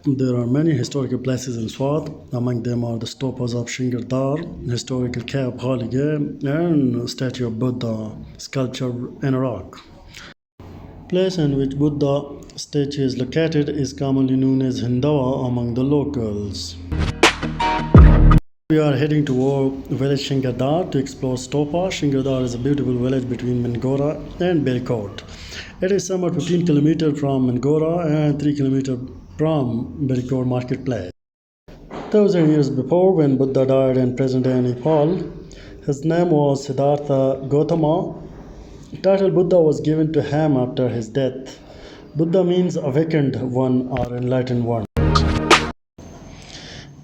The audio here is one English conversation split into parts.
There are many historical places in Swat. Among them are the stupas of Shingardar, historical cave Ghalegay, and statue of Buddha sculpture in rock. Place in which Buddha statue is located is commonly known as Hindawa among the locals. We are heading toward village Shingardar to explore Stupa. Shingardar is a beautiful village between Mingora and Barikot. It is somewhat 15 kilometers from Mingora and 3 kilometers from Barikot marketplace. 1000 years before, when Buddha died in present-day Nepal, his name was Siddhartha Gautama. Title Buddha was given to him after his death. Buddha means awakened one or enlightened one.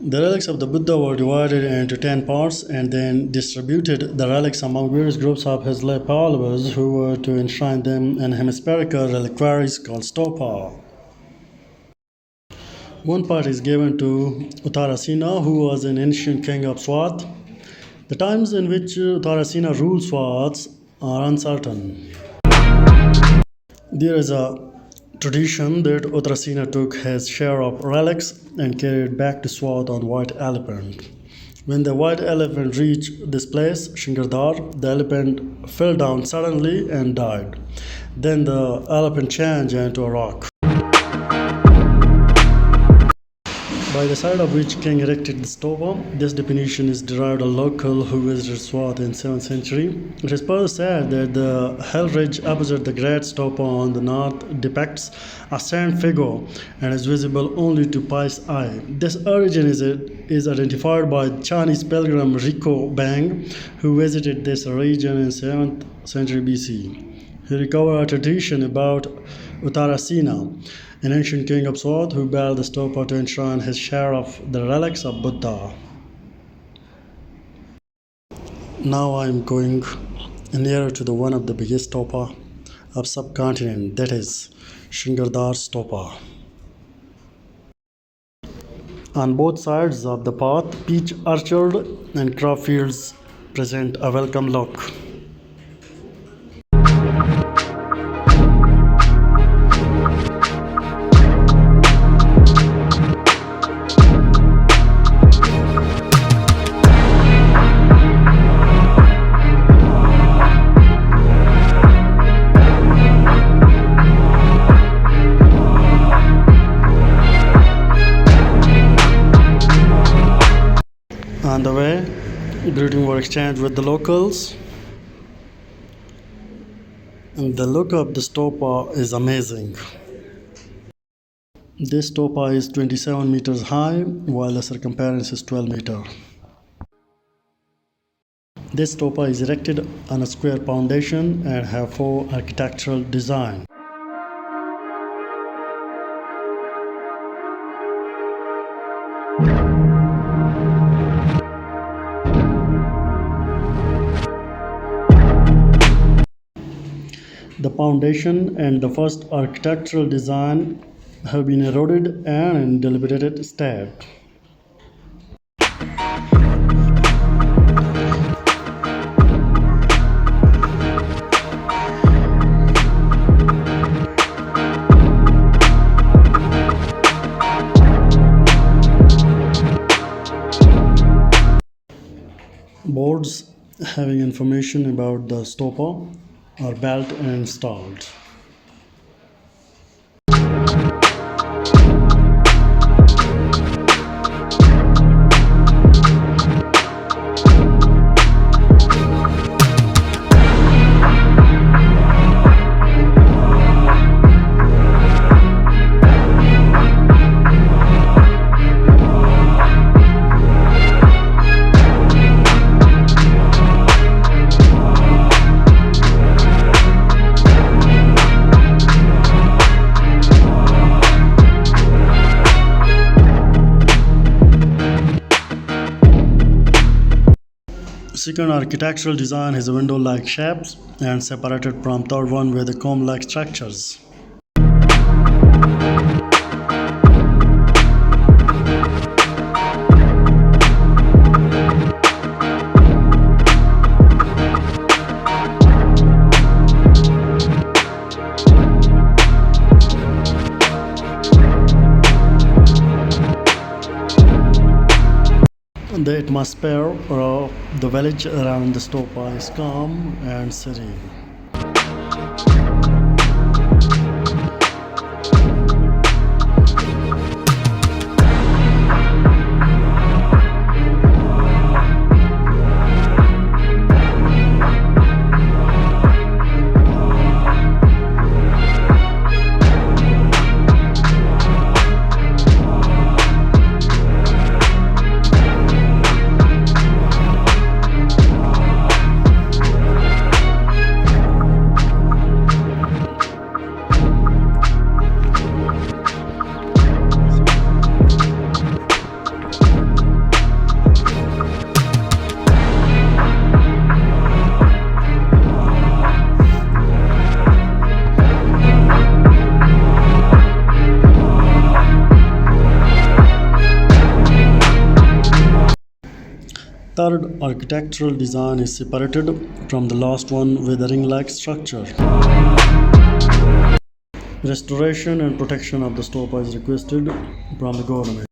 The relics of the Buddha were divided into 10 parts and then distributed the relics among various groups of his lay followers who were to enshrine them in hemispherical reliquaries called stupa. One part is given to Uttarasena, who was an ancient king of Swat. The times in which Uttarasena ruled Swat are uncertain. There is a tradition that Uttarasena took his share of relics and carried back to Swat on white elephant. When the white elephant reached this place, Shingardar, the elephant fell down suddenly and died. Then the elephant changed into a rock, by the side of which king erected the stupa. This definition is derived a local who visited Swat in 7th century. It is further said that the hill ridge opposite the great stupa on the north depicts a sand figure and is visible only to pious eye. This origin is identified by Chinese pilgrim Rico Bang, who visited this region in 7th century BC. He recovered a tradition about Uttarasena, an ancient king of Swat who built the stupa to enshrine his share of the relics of Buddha. Now I am going nearer to the one of the biggest stupa of subcontinent, that is Shingardar Stupa. On both sides of the path, peach orchard and crop fields present a welcome look. On the way, greetings were exchanged with the locals, and the look of the stupa is amazing. This stupa is 27 meters high, while the circumference is 12 meters. This stupa is erected on a square foundation and have 4 architectural designs. The foundation and the first architectural design have been eroded and in dilapidated state. Boards having information about the stupa are built and installed. Second architectural design has a window-like shapes and separated from third one with the comb-like structures. The atmosphere of the village around the stupa is calm and serene. Third architectural design is separated from the last one with a ring-like structure. Restoration and protection of the stupa is requested from the government.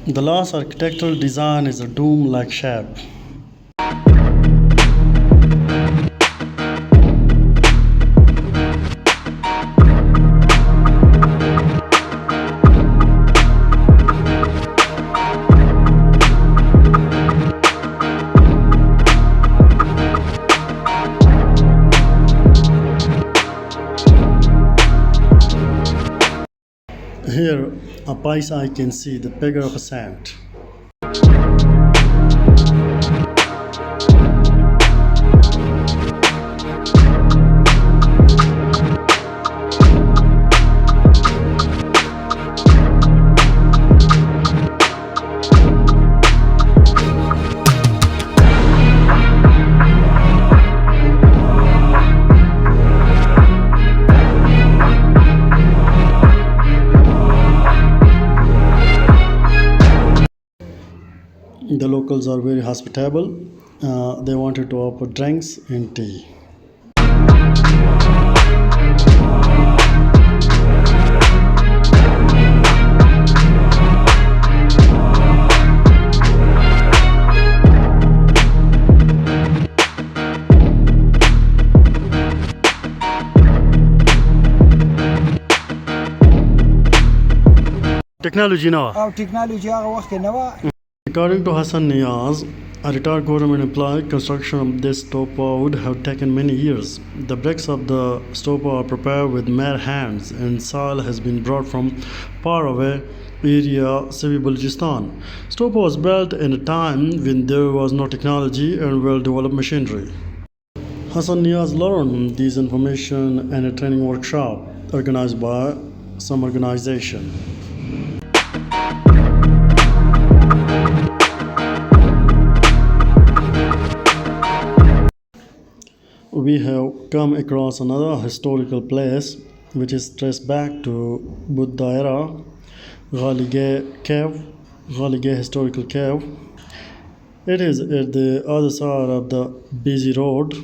The last architectural design is a dome-like shape. Here, a piece I can see the figure of a saint. The locals are very hospitable. They wanted to offer drinks and tea. Technology now. Technology According to Hassan Niaz, a retired government employee, construction of this stupa would have taken many years. The bricks of the stupa are prepared with mere hands, and soil has been brought from far away area, Sivi Balochistan. Stupa was built in a time when there was no technology and well-developed machinery. Hassan Niaz learned this information in a training workshop organized by some organization. We have come across another historical place which is traced back to Buddha era, Ghalegay historical cave. It is at the other side of the busy road.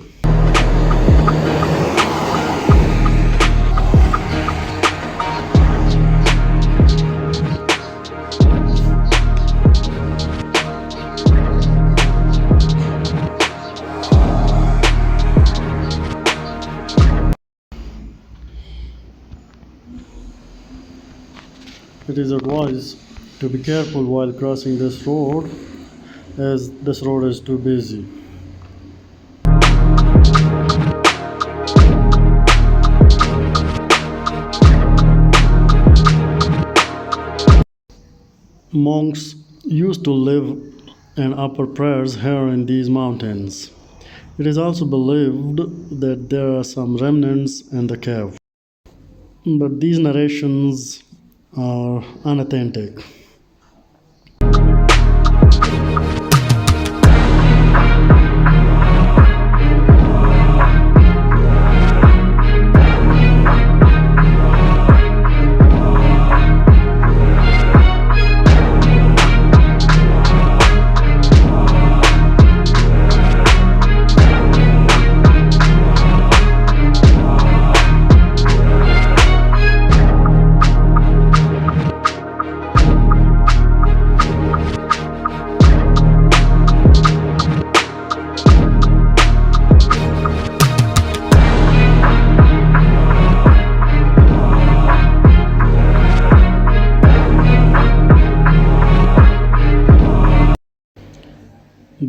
It is advised to be careful while crossing this road, as this road is too busy. Monks used to live and offer prayers here in these mountains. It is also believed that there are some remnants in the cave, but these narrations are unauthentic.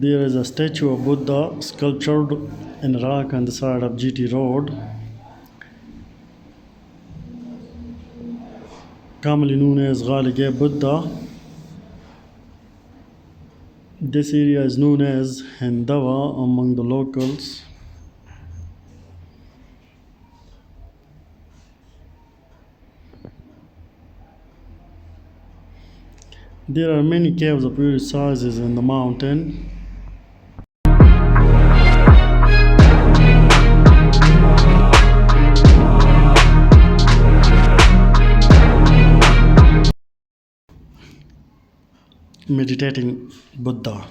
There is a statue of Buddha sculptured in rock on the side of GT Road, commonly known as Ghalegay Buddha. This area is known as Hindawa among the locals. There are many caves of various sizes in the mountain. Meditating Buddha.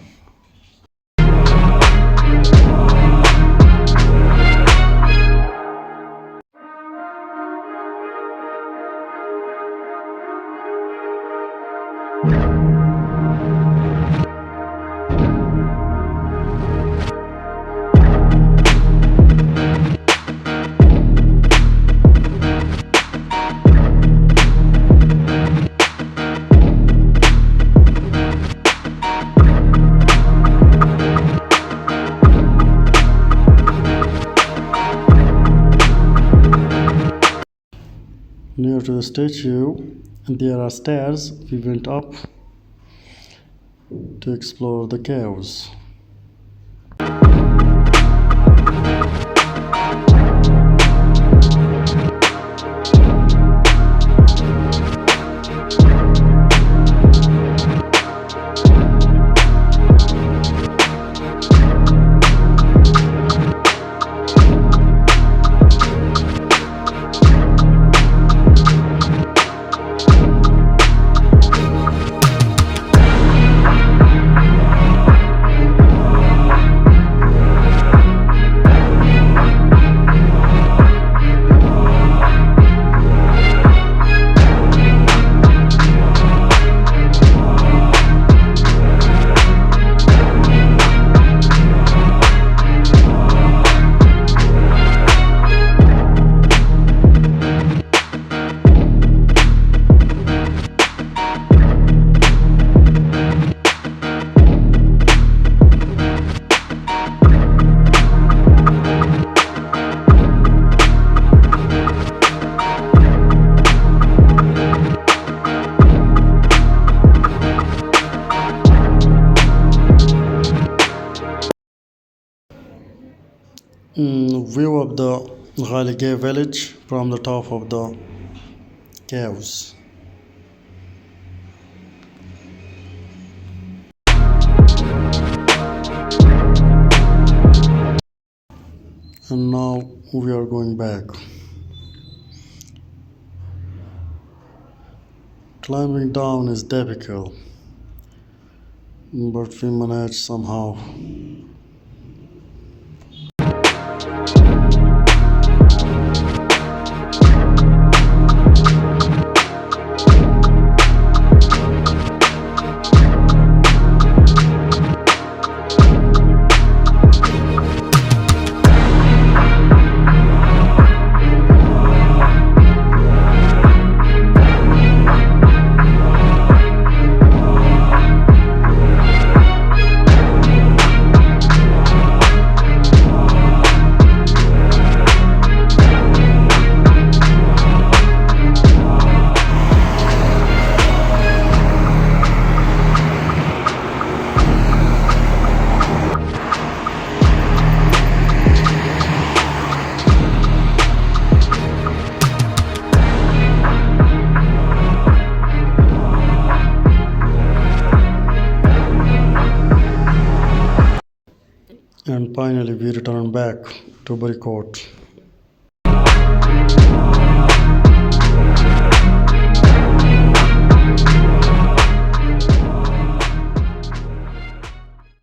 Near to the statue, there are stairs. We went up to explore the caves. View of the Ghalegay village from the top of the caves. And now we are going back. Climbing down is difficult, but we manage somehow. And finally we return back to Barikot.